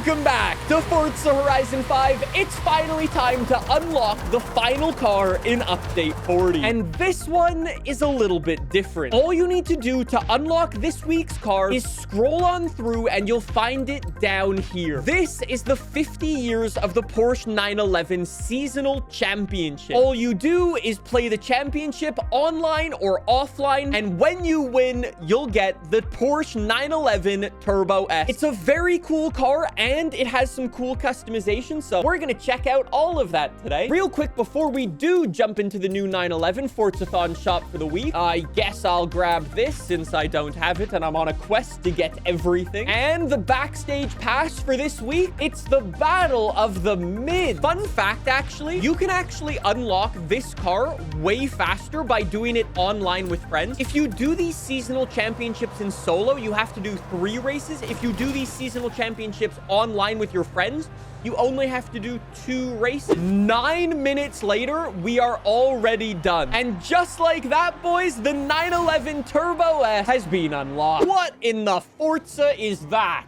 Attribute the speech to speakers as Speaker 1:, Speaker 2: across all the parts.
Speaker 1: Welcome back to Forza Horizon 5. It's finally time to unlock the final car in Update 40. And this one is a little bit different. All you need to do to unlock this week's car is scroll on through and you'll find it down here. This is the 50 years of the Porsche 911 Seasonal Championship. All you do is play the championship online or offline, and when you win, you'll get the Porsche 911 Turbo S. It's a very cool car and it has some cool customization, so we're gonna check out all of that today. Real quick, before we do jump into the new 911 Forzathon shop for the week, I guess I'll grab this since I don't have it and I'm on a quest to get everything. And the backstage pass for this week, it's the Battle of the Mid. Fun fact, actually, you can actually unlock this car way faster by doing it online with friends. If you do these seasonal championships in solo, you have to do 3 races. If you do these seasonal championships online with your friends, you only have to do 2 races. 9 minutes later, we are already done. And just like that, boys, the 911 Turbo S has been unlocked. What in the Forza is that?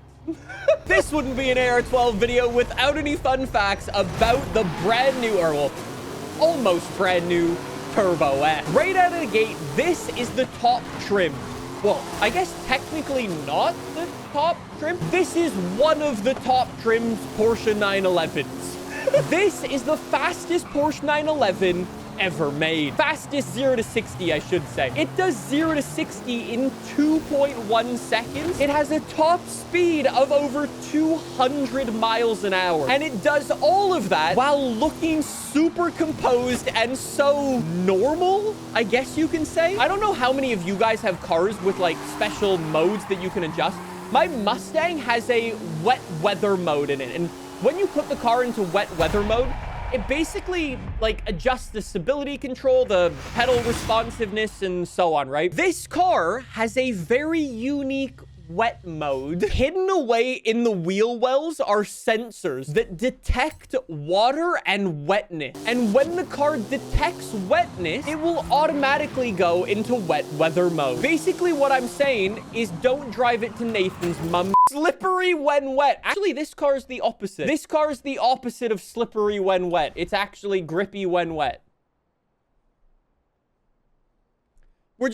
Speaker 1: This wouldn't be an AR12 video without any fun facts about the brand new, or well, almost brand new Turbo S. Right out of the gate, this is the top trim. Well, I guess technically not the top trim. This is one of the top trims Porsche 911s. This is the fastest Porsche 911 ever made. Fastest 0 to 60, I should say. It does 0 to 60 in 2.1 seconds. It has a top speed of over 200 miles an hour. And it does all of that while looking super composed and so normal, I guess you can say. I don't know how many of you guys have cars with like special modes that you can adjust. My Mustang has a wet weather mode in it. And when you put the car into wet weather mode, it basically like adjusts the stability control, the pedal responsiveness, and so on, right? This car has a very unique wet mode. Hidden away in the wheel wells are sensors that detect water and wetness. And when the car detects wetness, it will automatically go into wet weather mode. Basically, what I'm saying is don't drive it to Nathan's mum. Slippery when wet. Actually, this car is the opposite. This car is the opposite of slippery when wet. It's actually grippy when wet. We're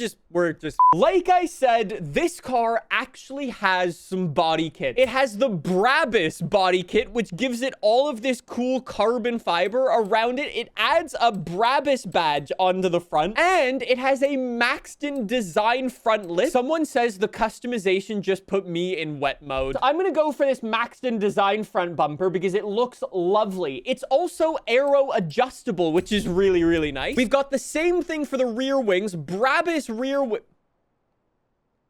Speaker 1: just, like I said, this car actually has some body kit. It has the Brabus body kit, which gives it all of this cool carbon fiber around it. It adds a Brabus badge onto the front, and it has a Maxton design front lip. Someone says the customization just put me in wet mode. So I'm gonna go for this Maxton design front bumper because it looks lovely. It's also aero adjustable, which is really, really nice. We've got the same thing for the rear wings. Brabus rear wing.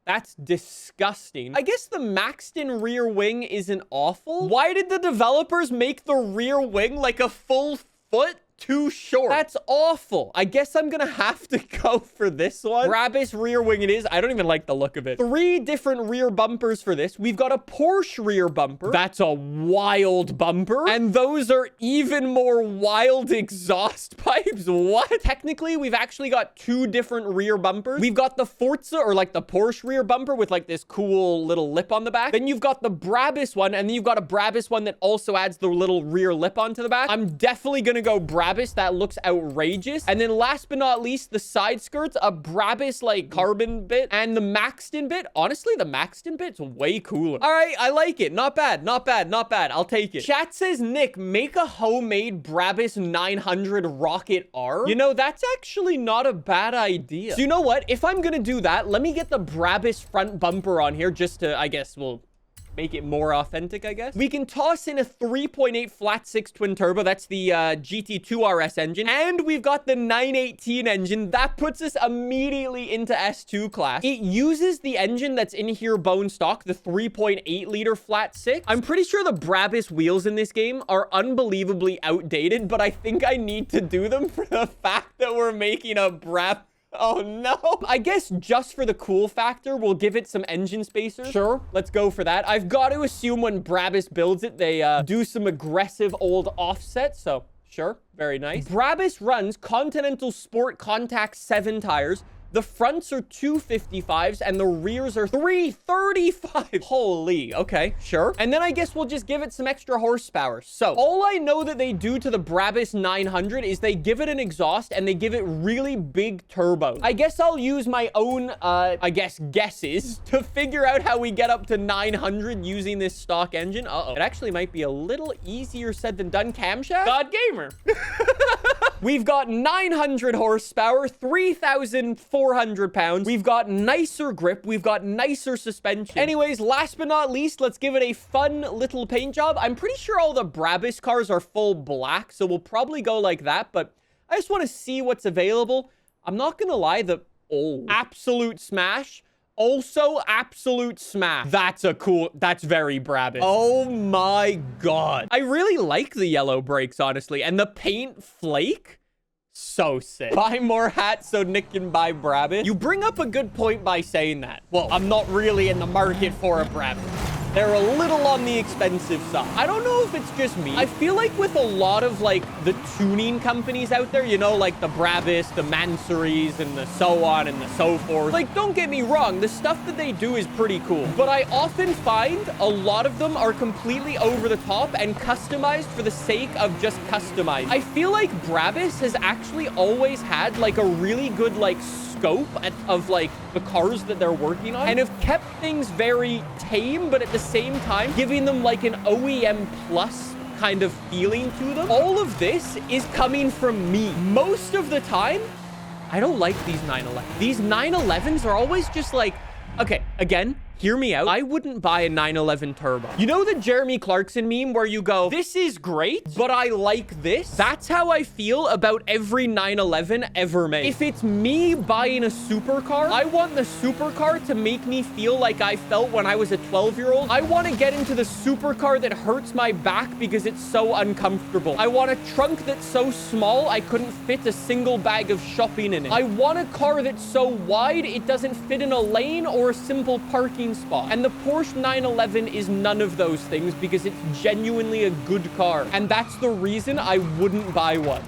Speaker 1: That's disgusting. I guess the Maxton rear wing isn't awful. Why did the developers make the rear wing like a full foot too short? That's awful. I guess I'm gonna have to go for this one. Brabus rear wing it is. I don't even like the look of it. 3 different rear bumpers for this. We've got a Porsche rear bumper. That's a wild bumper. And those are even more wild exhaust pipes. What? Technically, we've actually got 2 different rear bumpers. We've got the Forza, or like the Porsche rear bumper with like this cool little lip on the back. Then you've got the Brabus one, and then you've got a Brabus one that also adds the little rear lip onto the back. I'm definitely gonna go Brabus. That looks outrageous. And then last but not least, the side skirts, a Brabus like carbon bit, and the Maxton bit. Honestly, the Maxton bit's way cooler. All right, I like it. Not bad, not bad, not bad. I'll take it. Chat says, Nick, make a homemade Brabus 900 Rocket R. You know, that's actually not a bad idea. So you know what? If I'm gonna do that, let me get the Brabus front bumper on here just to, I guess, we'll make it more authentic, I guess. We can toss in a 3.8 flat 6 twin turbo. That's the GT2 RS engine. And we've got the 918 engine. That puts us immediately into S2 class. It uses the engine that's in here bone stock, the 3.8 liter flat 6. I'm pretty sure the Brabus wheels in this game are unbelievably outdated, but I think I need to do them for the fact that we're making a Brabus. Oh no. I guess just for the cool factor, we'll give it some engine spacers. Sure, let's go for that. I've got to assume when Brabus builds it, they do some aggressive old offsets. So sure, very nice. Brabus runs Continental Sport Contact 7 tires, The fronts are 255s and the rears are 335. Holy, okay, sure. And then I guess we'll just give it some extra horsepower. So all I know that they do to the Brabus 900 is they give it an exhaust and they give it really big turbos. I guess I'll use my own, guesses to figure out how we get up to 900 using this stock engine. Uh-oh. It actually might be a little easier said than done. Camshaft? God Gamer. We've got 900 horsepower, 3,400 pounds. We've got nicer grip. We've got nicer suspension. Anyways, last but not least, let's give it a fun little paint job. I'm pretty sure all the Brabus cars are full black, so we'll probably go like that, but I just want to see what's available. I'm not gonna lie, absolute smash. Also, absolute smash. That's very Brabus. Oh my God. I really like the yellow brakes, honestly. And the paint flake, so sick. Buy more hats so Nick can buy Brabus. You bring up a good point by saying that. Well, I'm not really in the market for a Brabus. They're a little on the expensive side. I don't know if it's just me. I feel like with a lot of like the tuning companies out there, you know, like the Brabus, the Mansories, and the so on and the so forth. Like, don't get me wrong, the stuff that they do is pretty cool. But I often find a lot of them are completely over the top and customized for the sake of just customizing. I feel like Brabus has actually always had like a really good like scope of like the cars that they're working on and have kept things very tame, but at the same time giving them like an OEM plus kind of feeling to them. All of this is coming from me. Most of the time, I don't like these 911s. These 911s are always just like, okay, again, hear me out. I wouldn't buy a 911 turbo. You know the Jeremy Clarkson meme where you go, this is great, but I like this? That's how I feel about every 911 ever made. If it's me buying a supercar, I want the supercar to make me feel like I felt when I was a 12-year-old. I want to get into the supercar that hurts my back because it's so uncomfortable. I want a trunk that's so small I couldn't fit a single bag of shopping in it. I want a car that's so wide it doesn't fit in a lane or a simple parking spot. And the Porsche 911 is none of those things because it's genuinely a good car. And that's the reason I wouldn't buy one.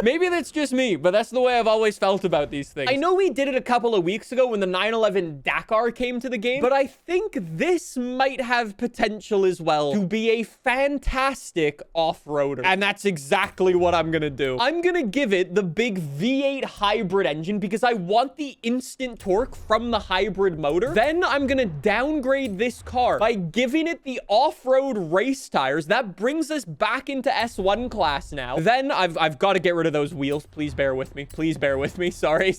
Speaker 1: Maybe that's just me, but that's the way I've always felt about these things. I know we did it a couple of weeks ago when the 911 Dakar came to the game, but I think this might have potential as well to be a fantastic off-roader. And that's exactly what I'm gonna do. I'm gonna give it the big V8 hybrid engine because I want the instant torque from the hybrid motor. Then I'm gonna downgrade this car by giving it the off-road race tires. That brings us back into S1 class now. Then I've got to get rid of those wheels. Please bear with me. Please bear with me. Sorry.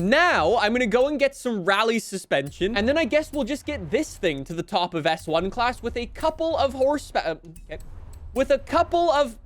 Speaker 1: Now, I'm going to go and get some rally suspension. And then I guess we'll just get this thing to the top of S1 class with a couple of horsepower. Okay. With a couple of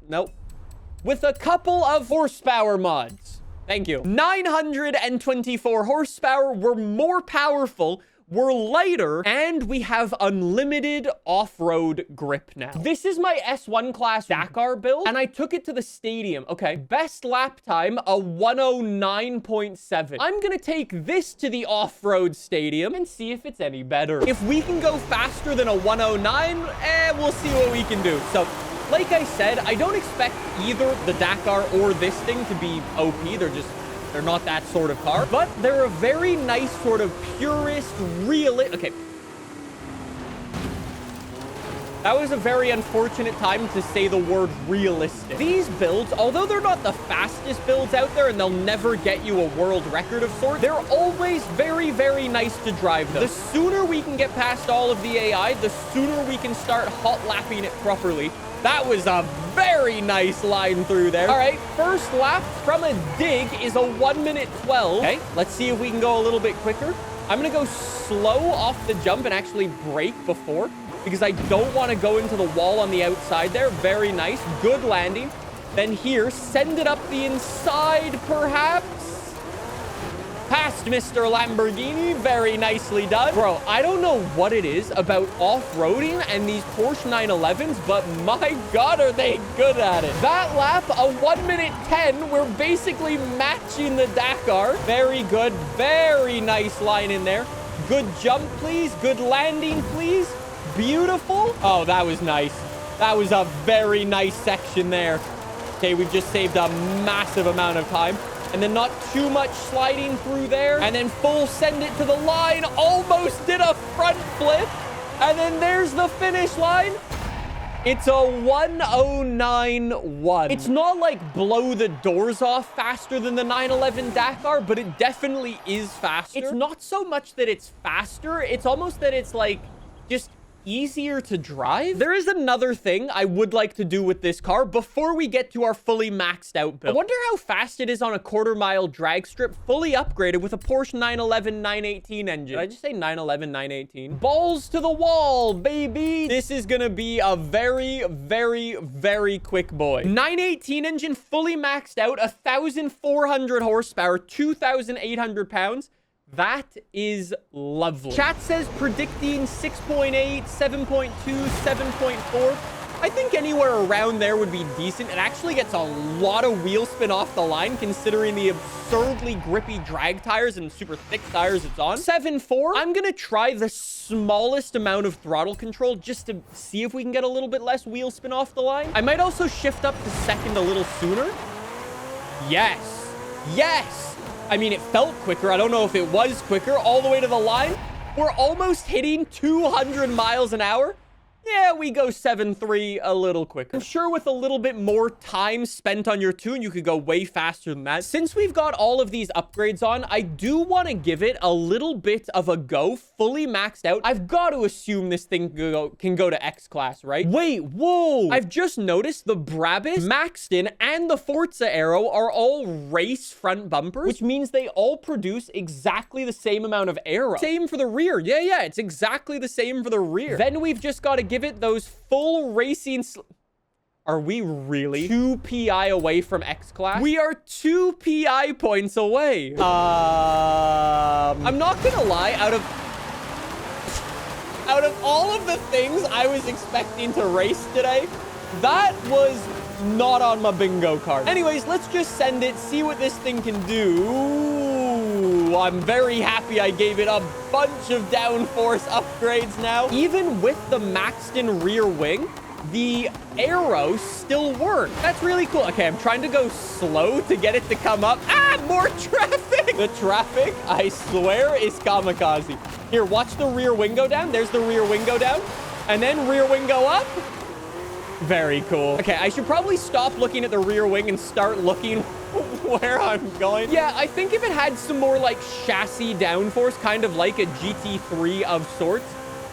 Speaker 1: horsepower mods. Thank you. 924 horsepower. We're more powerful. We're lighter, and we have unlimited off-road grip now. This is my S1 class Dakar build, and I took it to the stadium. Okay, best lap time, a 109.7. I'm gonna take this to the off-road stadium and see if it's any better. If we can go faster than a 109, we'll see what we can do. So, like I said, I don't expect either the Dakar or this thing to be OP. They're not that sort of car, but they're a very nice sort of purist, okay. That was a very unfortunate time to say the word realistic. These builds, although they're not the fastest builds out there and they'll never get you a world record of sorts, they're always very, very nice to drive though. The sooner we can get past all of the AI, the sooner we can start hot lapping it properly. That was a very nice line through there. All right, first lap from a dig is a 1:12. Okay, let's see if we can go a little bit quicker. I'm gonna go slow off the jump and actually brake before because I don't want to go into the wall on the outside there. Very nice, good landing. Then here, send it up the inside perhaps. Past Mr. Lamborghini, very nicely done. Bro, I don't know what it is about off-roading and these Porsche 911s, but my God, are they good at it. That lap, a 1:10. We're basically matching the Dakar. Very good, very nice line in there. Good jump, please. Good landing, please. Beautiful. Oh, that was nice. That was a very nice section there. Okay, we've just saved a massive amount of time. And then not too much sliding through there. And then full send it to the line. Almost did a front flip. And then there's the finish line. It's a 1:09.1. It's not like blow the doors off faster than the 911 Dakar, but it definitely is faster. It's not so much that it's faster. It's almost that it's like just easier to drive. There is another thing I would like to do with this car before we get to our fully maxed out build. I wonder how fast it is on a quarter-mile drag strip, fully upgraded with a Porsche 911 918 engine. Did I just say 911 918? Balls to the wall, baby. This is gonna be a very, very, very quick boy. 918 engine, fully maxed out, 1,400 horsepower, 2,800 pounds. That is lovely. Chat says predicting 6.8, 7.2, 7.4. I think anywhere around there would be decent. It actually gets a lot of wheel spin off the line considering the absurdly grippy drag tires and super thick tires it's on. 7.4. I'm going to try the smallest amount of throttle control just to see if we can get a little bit less wheel spin off the line. I might also shift up to second a little sooner. Yes. Yes. I mean, it felt quicker. I don't know if it was quicker. All the way to the line. We're almost hitting 200 miles an hour. Yeah, we go 7.3 a little quicker. I'm sure with a little bit more time spent on your tune, you could go way faster than that. Since we've got all of these upgrades on, I do want to give it a little bit of a go, fully maxed out. I've got to assume this thing can go to X class, right? Wait, whoa. I've just noticed the Brabus, Maxton, and the Forza Aero are all race front bumpers, which means they all produce exactly the same amount of aero. Same for the rear. Yeah, it's exactly the same for the rear. Then we've just got to give it those full racing Are we really 2 PI away from X class? We are 2 PI points away. I'm not gonna lie, out of all of the things I was expecting to race today, that was not on my bingo card. Anyways, let's just send it, see what this thing can do. I'm very happy I gave it a bunch of downforce upgrades now. Even with the maxed-in rear wing, the arrow still works. That's really cool. Okay, I'm trying to go slow to get it to come up. Ah, more traffic. The traffic, I swear, is kamikaze. Here, watch the rear wing go down. There's the rear wing go down. And then rear wing go up. Very cool. Okay, I should probably stop looking at the rear wing and start looking where I'm going. Yeah, I think if it had some more like chassis downforce, kind of like a GT3 of sorts,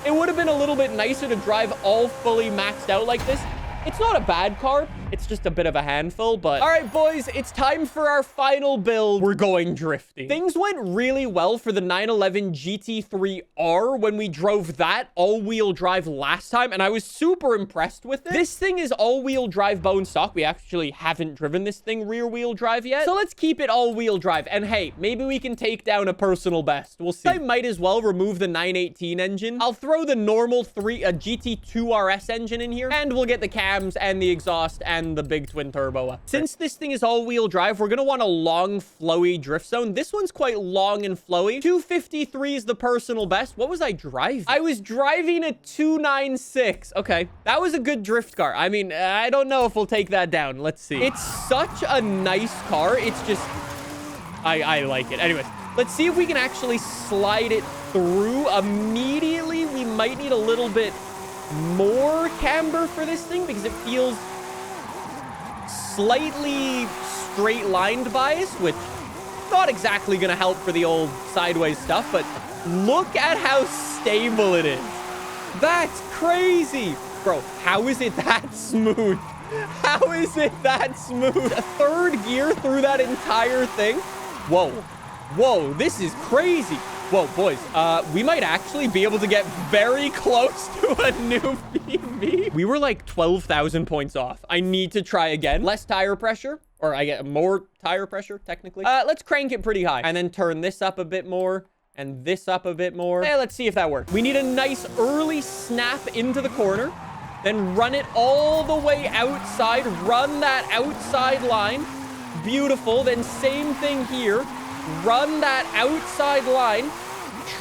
Speaker 1: it would have been a little bit nicer to drive all fully maxed out like this. It's not a bad car. It's just a bit of a handful, but... All right, boys, it's time for our final build. We're going drifting. Things went really well for the 911 GT3R when we drove that all-wheel drive last time, and I was super impressed with it. This thing is all-wheel drive bone stock. We actually haven't driven this thing rear-wheel drive yet, so let's keep it all-wheel drive. And hey, maybe we can take down a personal best. We'll see. I might as well remove the 918 engine. I'll throw the normal GT2 RS engine in here, and we'll get the cams and the exhaust and the big twin turbo up. Since this thing is all-wheel drive, we're gonna want a long, flowy drift zone. This one's quite long and flowy. 253 is the personal best. What was I driving? I was driving a 296. Okay, that was a good drift car. I mean, I don't know if we'll take that down. Let's see. It's such a nice car. It's just... I like it. Anyways, let's see if we can actually slide it through. Immediately, we might need a little bit more camber for this thing because it feels slightly straight lined bias, which not exactly gonna help for the old sideways stuff, but look at how stable it is. That's crazy. Bro, how is it that smooth? How is it that smooth? A third gear through that entire thing? Whoa. Whoa, this is crazy. Whoa, boys, we might actually be able to get very close to a new PB. We were like 12,000 points off. I need to try again. Less tire pressure, or I get more tire pressure, technically. Let's crank it pretty high and then turn this up a bit more and this up a bit more. Yeah, let's see if that works. We need a nice early snap into the corner, then run it all the way outside, run that outside line. Beautiful. Then same thing here. Run that outside line.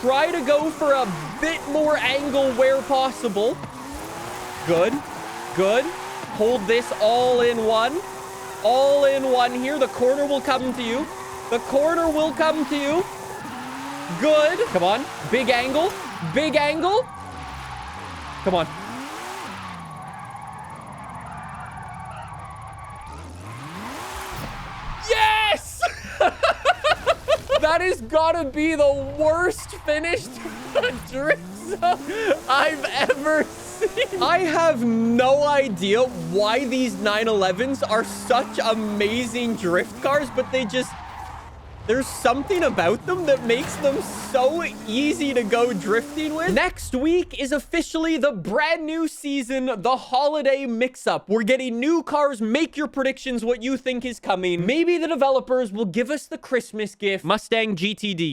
Speaker 1: Try to go for a bit more angle where possible. Good. Good. Hold this all in one. All in one here. The corner will come to you. The corner will come to you. Good. Come on. Big angle. Big angle. Come on. Yes! That has gotta be the worst finished drift zone I've ever seen. I have no idea why these 911s are such amazing drift cars, but there's something about them that makes them so easy to go drifting with. Next week is officially the brand new season, the holiday mix-up. We're getting new cars. Make your predictions what you think is coming. Maybe the developers will give us the Christmas gift, Mustang GTD.